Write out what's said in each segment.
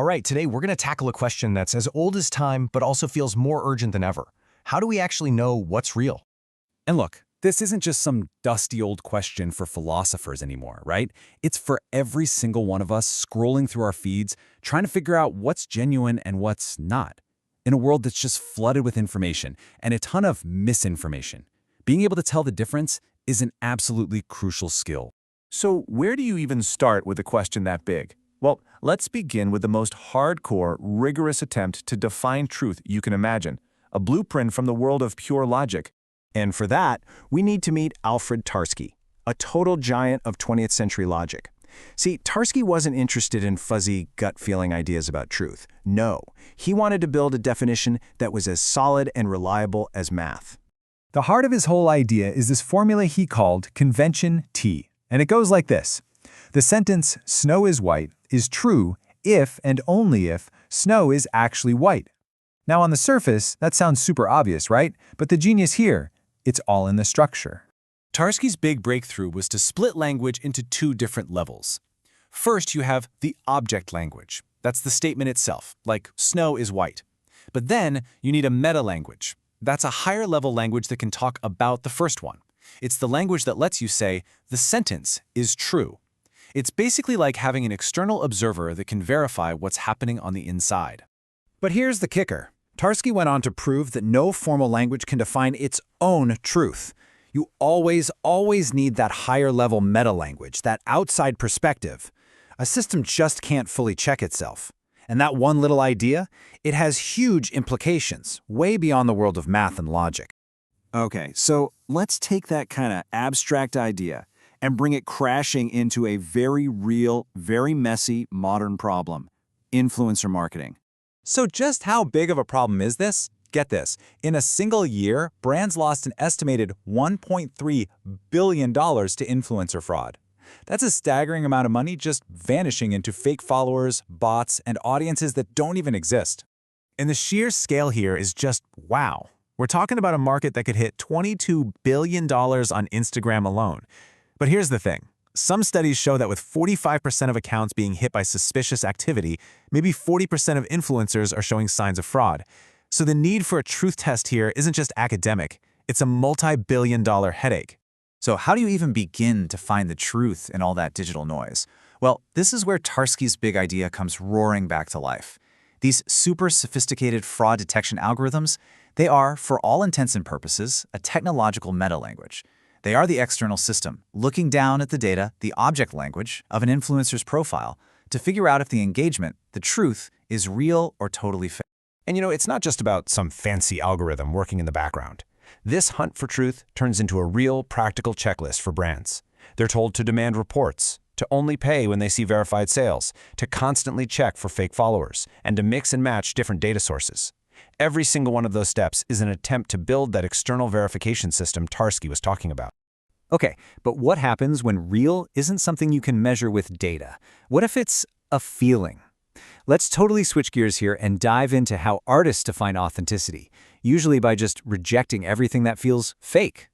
All right, today we're going to tackle a question that's as old as time, but also feels more urgent than ever. How do we actually know what's real? And look, this isn't just some dusty old question for philosophers anymore, right? It's for every single one of us scrolling through our feeds, trying to figure out what's genuine and what's not. In a world that's just flooded with information and a ton of misinformation, being able to tell the difference is an absolutely crucial skill. So where do you even start with a question that big? Well, let's begin with the most hardcore, rigorous attempt to define truth you can imagine, a blueprint from the world of pure logic. And for that, we need to meet Alfred Tarski, a total giant of 20th century logic. See, Tarski wasn't interested in fuzzy, gut-feeling ideas about truth. No, he wanted to build a definition that was as solid and reliable as math. The heart of his whole idea is this formula he called Convention T, and it goes like this. The sentence, "Snow is white," is true if and only if snow is actually white. Now on the surface, that sounds super obvious, right? But the genius here, it's all in the structure. Tarski's big breakthrough was to split language into two different levels. First, you have the object language. That's the statement itself, like snow is white. But then you need a meta-language. That's a higher-level language that can talk about the first one. It's the language that lets you say, the sentence is true. It's basically like having an external observer that can verify what's happening on the inside. But here's the kicker. Tarski went on to prove that no formal language can define its own truth. You always need that higher-level meta-language, that outside perspective. A system just can't fully check itself. And that one little idea, it has huge implications, way beyond the world of math and logic. Okay, so let's take that kind of abstract idea and bring it crashing into a very real, very messy modern problem: influencer marketing. So just how big of a problem is this? Get this. In a single year, brands lost an estimated $1.3 billion to influencer fraud. That's a staggering amount of money just vanishing into fake followers, bots, and audiences that don't even exist. And the sheer scale here is just wow. We're talking about a market that could hit $22 billion on Instagram alone. But here's the thing. Some studies show that with 45% of accounts being hit by suspicious activity, maybe 40% of influencers are showing signs of fraud. So the need for a truth test here isn't just academic, it's a multi-billion-dollar headache. So how do you even begin to find the truth in all that digital noise? Well, this is where Tarski's big idea comes roaring back to life. These super sophisticated fraud detection algorithms, they are, for all intents and purposes, a technological meta-language. They are the external system, looking down at the data, the object language, of an influencer's profile to figure out if the engagement, the truth, is real or totally fake. And it's not just about some fancy algorithm working in the background. This hunt for truth turns into a real, practical checklist for brands. They're told to demand reports, to only pay when they see verified sales, to constantly check for fake followers, and to mix and match different data sources. Every single one of those steps is an attempt to build that external verification system Tarski was talking about. Okay, but what happens when real isn't something you can measure with data? What if it's a feeling? Let's totally switch gears here and dive into how artists define authenticity, usually by just rejecting everything that feels fake.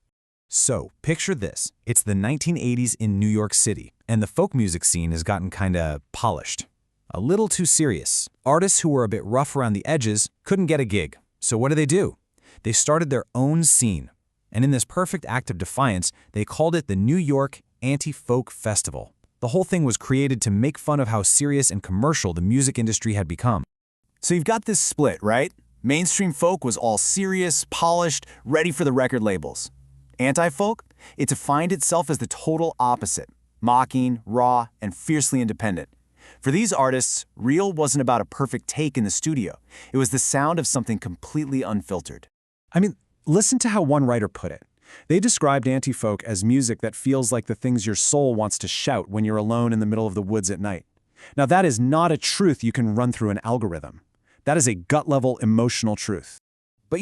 So, picture this. It's the 1980s in New York City, and the folk music scene has gotten kinda polished. A little too serious. Artists who were a bit rough around the edges couldn't get a gig. So what do? They started their own scene. And in this perfect act of defiance, they called it the New York Anti-Folk Festival. The whole thing was created to make fun of how serious and commercial the music industry had become. So you've got this split, right? Mainstream folk was all serious, polished, ready for the record labels. Anti-folk? It defined itself as the total opposite: mocking, raw, and fiercely independent. For these artists, real wasn't about a perfect take in the studio. It was the sound of something completely unfiltered. I mean, listen to how one writer put it. They described anti-folk as music that feels like the things your soul wants to shout when you're alone in the middle of the woods at night. Now, that is not a truth you can run through an algorithm. That is a gut-level emotional truth. But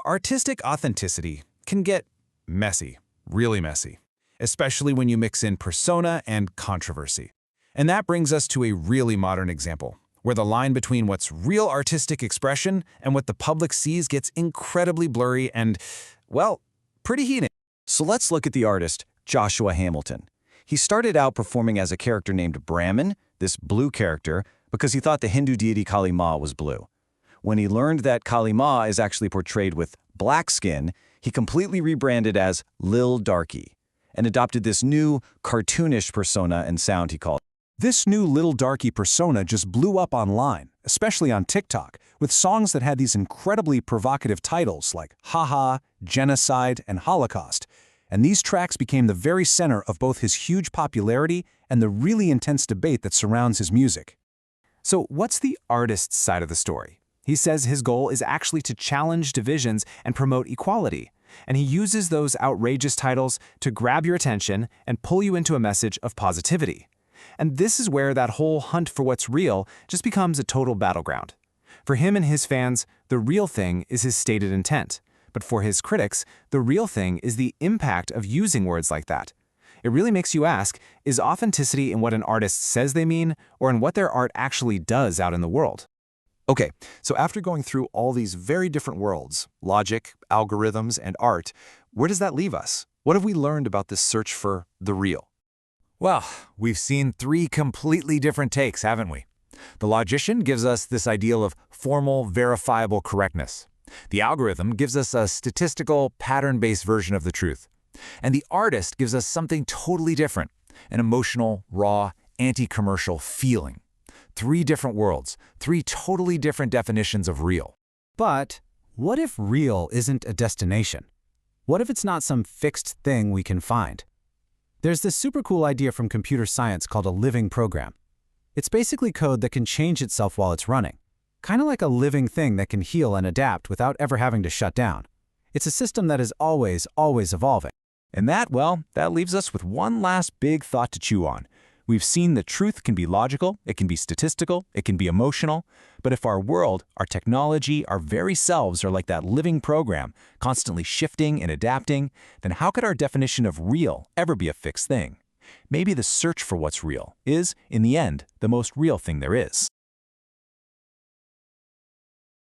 artistic authenticity can get messy, really messy, especially when you mix in persona and controversy. And that brings us to a really modern example, where the line between what's real artistic expression and what the public sees gets incredibly blurry and, well, pretty heated. So let's look at the artist Joshua Hamilton. He started out performing as a character named Brahmin, this blue character, because he thought the Hindu deity Kali Ma was blue. When he learned that Kali Ma is actually portrayed with black skin, he completely rebranded as Lil Darky and adopted this new cartoonish persona and sound he called. This new Little Darky persona just blew up online, especially on TikTok, with songs that had these incredibly provocative titles like Haha, Genocide, and Holocaust. And these tracks became the very center of both his huge popularity and the really intense debate that surrounds his music. So what's the artist's side of the story? He says his goal is actually to challenge divisions and promote equality. And he uses those outrageous titles to grab your attention and pull you into a message of positivity. And this is where that whole hunt for what's real just becomes a total battleground. For him and his fans, the real thing is his stated intent. But for his critics, the real thing is the impact of using words like that. It really makes you ask, is authenticity in what an artist says they mean, or in what their art actually does out in the world? Okay, so after going through all these very different worlds, logic, algorithms, and art, where does that leave us? What have we learned about this search for the real? Well, we've seen three completely different takes, haven't we? The logician gives us this ideal of formal, verifiable correctness. The algorithm gives us a statistical, pattern-based version of the truth. And the artist gives us something totally different, an emotional, raw, anti-commercial feeling. Three different worlds, three totally different definitions of real. But what if real isn't a destination? What if it's not some fixed thing we can find? There's this super cool idea from computer science called a living program. It's basically code that can change itself while it's running. Kind of like a living thing that can heal and adapt without ever having to shut down. It's a system that is always evolving. And that leaves us with one last big thought to chew on. We've seen that truth can be logical, it can be statistical, it can be emotional, but if our world, our technology, our very selves are like that living program, constantly shifting and adapting, then how could our definition of real ever be a fixed thing? Maybe the search for what's real is, in the end, the most real thing there is.